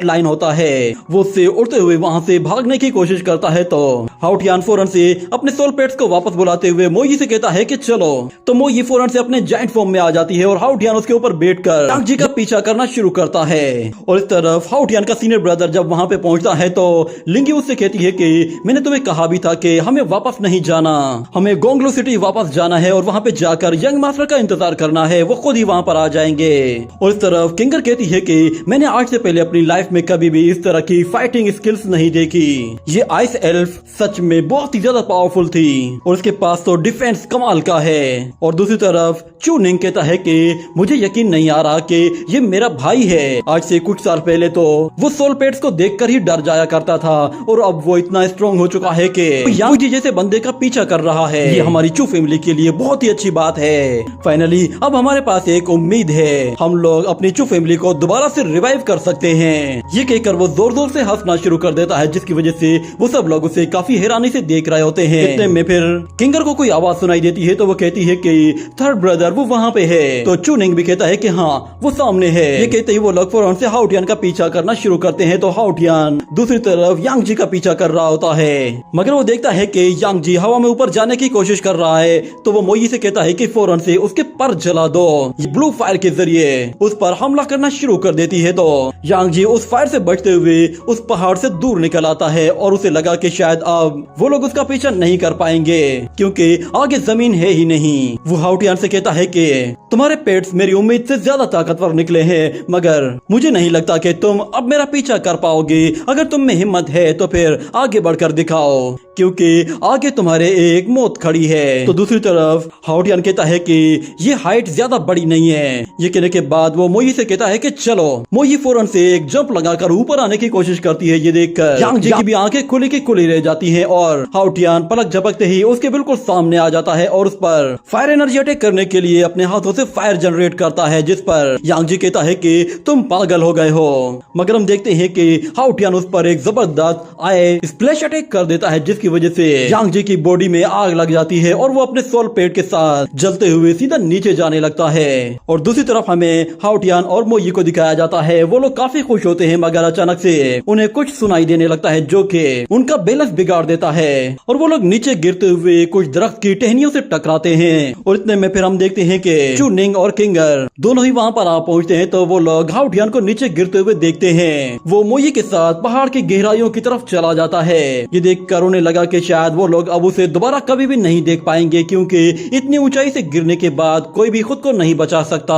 Line होता है वो उससे उड़ते हुए वहां से भागने की कोशिश करता है। तो हाउटियान फौरन से अपने सोल पेट्स को वापस बुलाते हुए मोई से कहता है कि चलो। तो मोई फौरन से अपने जायंट फॉर्म में आ जाती है और हाउटियान उसके ऊपर बैठकर यांग जी का पीछा करना शुरू करता है। और इस तरफ हाउटियान का सीनियर ब्रदर जब वहां पे पहुंचता है तो लिंगी उससे कहती है कि मैंने तुम्हें कहा भी था कि हमें वापस नहीं जाना, हमें गोंगलो सिटी वापस जाना है और वहां पे जाकर यंग मास्टर का इंतजार करना है, वो खुद ही वहां पर आ जाएंगे। और इस तरफ किंगर कहती है कि मैंने आज से पहले अपनी लाइफ में कभी भी इस तरह की फाइटिंग स्किल्स नहीं देखी। ये आइस एल्फ सच में बहुत ही ज्यादा पावरफुल थी और उसके पास तो डिफेंस कमाल का है। और दूसरी तरफ चू निंग कहता है कि मुझे यकीन नहीं आ रहा कि ये मेरा भाई है। आज से कुछ साल पहले तो वो सोल पेट्स को देखकर ही डर जाया करता था और अब वो इतना स्ट्रॉन्ग हो चुका है कि यांग जी जैसे बंदे का पीछा कर रहा है। ये हमारी चू फैमिली के लिए बहुत ही अच्छी बात है। फाइनली अब हमारे पास एक उम्मीद है, हम लोग अपनी चू फैमिली को दोबारा से रिवाइव कर सकते हैं। ये कहकर वो जोर जोर से हंसना शुरू कर देता है, जिसकी वजह से वो सब लोग उसे काफी हैरानी से देख रहे होते हैं। इतने में फिर किंगर को कोई आवाज सुनाई देती है तो वो कहती है कि थर्ड ब्रदर वो वहाँ पे है। तो चू निंग भी कहता है कि हाँ वो सामने है। ये कहते ही वो लोग फौरन से हाउटियान का पीछा करना शुरू करते हैं। तो हाउटियान दूसरी तरफ यांग जी का पीछा कर रहा होता है, मगर वो देखता है कि यांग जी हवा में ऊपर जाने की कोशिश कर रहा है। तो वो मोई से कहता है कि फौरन से उसके पर जला दो। ये ब्लू फायर के जरिए उस पर हमला करना शुरू कर देती है। तो यांग जी उस फायर से बचते हुए उस पहाड़ से दूर निकल आता है और उसे लगा कि शायद अब वो लोग उसका पीछा नहीं कर पाएंगे क्योंकि आगे जमीन है ही नहीं। वो हाउटियान से कहता है कि तुम्हारे पेट्स मेरी उम्मीद से ज्यादा ताकतवर निकले हैं, मगर मुझे नहीं लगता कि तुम अब मेरा पीछा कर पाओगे। अगर तुम में हिम्मत है तो फिर आगे बढ़कर दिखाओ, क्योंकि आगे तुम्हारे एक मौत खड़ी है। तो दूसरी तरफ हाउटियान कहता है कि ये हाइट ज्यादा बड़ी नहीं है। ये कहने के बाद वो मोई से कहता है कि चलो। मोई फौरन से एक जंप लगाकर ऊपर आने की कोशिश करती है। ये देखकर यांग जी की भी आंखें खुली की खुली रह जाती हैं और हाउटियान पलक झपकते ही उसके बिल्कुल सामने आ जाता है और उस पर फायर एनर्जी अटैक करने के लिए अपने हाथों से फायर जनरेट करता है, जिस पर यांग जी कहता है कि तुम पागल हो गए हो। मगर हम देखते हैं कि हाउटियान उस पर एक जबरदस्त आए स्प्लैश अटैक कर देता है, जिसकी वजह से यांग जी की बॉडी में आग लग जाती है और वो अपने सोल पेट के साथ जलते हुए सीधा नीचे जाने लगता है। और दूसरी तरफ हमें हाउटियान और मोई को दिखाया जाता है। वो लोग काफी खुश होते हैं, मगर अचानक से उन्हें कुछ सुनाई देने लगता है जो कि उनका बैलेंस बिगाड़ देता है और वो लोग नीचे गिरते हुए कुछ दरख्त की टहनियों से टकराते हैं। और इतने में फिर हम देखते हैं कि चू निंग और किंगर दोनों ही वहाँ पर आ पहुँचते हैं। तो वो लोग हाउटियान को नीचे गिरते हुए देखते हैं। वो मोई के साथ पहाड़ की गहराइयों की तरफ चला जाता है। ये देखकर उन्हें लगा कि शायद वो लोग अब उसे दोबारा कभी भी नहीं देख पाएंगे, क्योंकि इतनी ऊंचाई से गिरने के बाद कोई भी खुद को नहीं बचा सकता।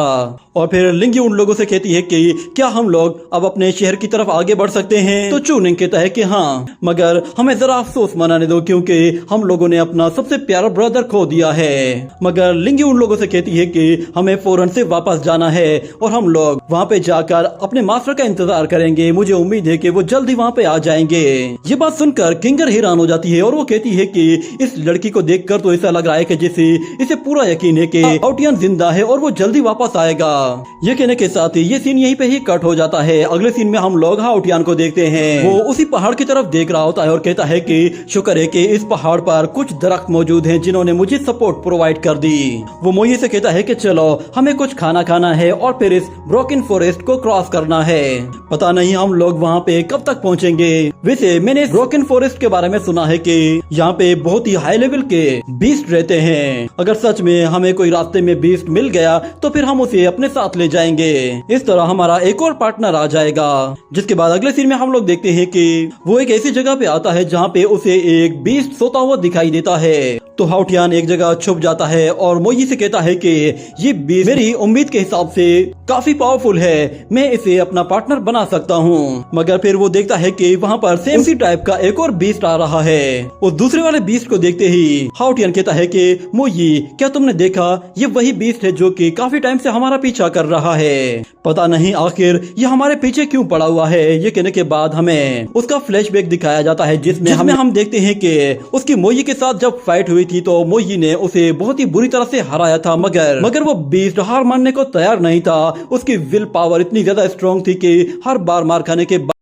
और फिर लिंगी उन लोगों से कहती है कि क्या हम लोग अब अपने शहर की तरफ आगे बढ़ सकते हैं। तो चू निंग कहता है कि हाँ, मगर हमें जरा अफसोस मनाने दो, क्योंकि हम लोगों ने अपना सबसे प्यारा ब्रदर खो दिया है। मगर लिंगी उन लोगों से कहती है कि हमें फौरन से वापस जाना है और हम लोग वहाँ पे जाकर अपने मास्टर का इंतजार करेंगे। मुझे उम्मीद है कि वो जल्दी वहाँ पे आ जाएंगे। ये बात सुनकर किंगर हैरान हो जाती है और वो कहती है कि इस लड़की को देखकर तो ऐसा लग रहा है कि जैसे इसे पूरा यकीन है कि हाउटियान जिंदा है और वो जल्दी वापस आएगा। ये कहने के साथ ही ये सीन यहीं पे ही कट हो जाता है। अगले सीन में हम लोग हाउटियान को देखते हैं। वो उसी पहाड़ की तरफ देख रहा होता है और कहता है कि शुक्र है कि इस पहाड़ पर कुछ दरख्त मौजूद हैं जिन्होंने मुझे सपोर्ट प्रोवाइड कर दी। वो मोई से कहता है कि चलो हमें कुछ खाना खाना है और फिर इस ब्रोकन फॉरेस्ट को क्रॉस करना है। पता नहीं हम लोग वहाँ पे कब तक पहुँचेंगे। वैसे मैंने ब्रोकन फॉरेस्ट के बारे में सुना है कि यहाँ पे बहुत ही हाई लेवल के बीस्ट रहते हैं। अगर सच में हमें कोई रास्ते में बीस्ट मिल गया तो फिर हम उसे अपने साथ ले जाएंगे। इस तरह हमारा एक और पार्टनर आ जाएगा। जिसके बाद अगले सीन में हम लोग देखते हैं कि वो एक ऐसी जगह पे आता है जहाँ पे उसे एक बीस्ट सोता हुआ दिखाई देता है। तो हाउटियान एक जगह छुप जाता है और मोई से कहता है कि ये बीस्ट मेरी उम्मीद के हिसाब से काफी पावरफुल है, मैं इसे अपना पार्टनर बना सकता हूँ। मगर फिर वो देखता है कि वहाँ पर सेम सी टाइप का एक और बीस्ट आ रहा है। उस दूसरे वाले बीस्ट को देखते ही हाउटियान कहता है कि मोई, क्या तुमने देखा, ये वही बीस्ट है जो कि काफी टाइम से हमारा पीछा कर रहा है। पता नहीं आखिर ये हमारे पीछे क्यों पड़ा हुआ है। ये कहने के बाद हमें उसका फ्लैशबैक दिखाया जाता है, जिसमें हम देखते हैं कि उसकी मोई के साथ जब फाइट हुई थी तो मोई ने उसे बहुत ही बुरी तरह से हराया था, मगर वो बीस्ट हार मानने को तैयार नहीं था। उसकी विल पावर इतनी ज्यादा स्ट्रॉन्ग थी कि हर बार मार खाने के बाद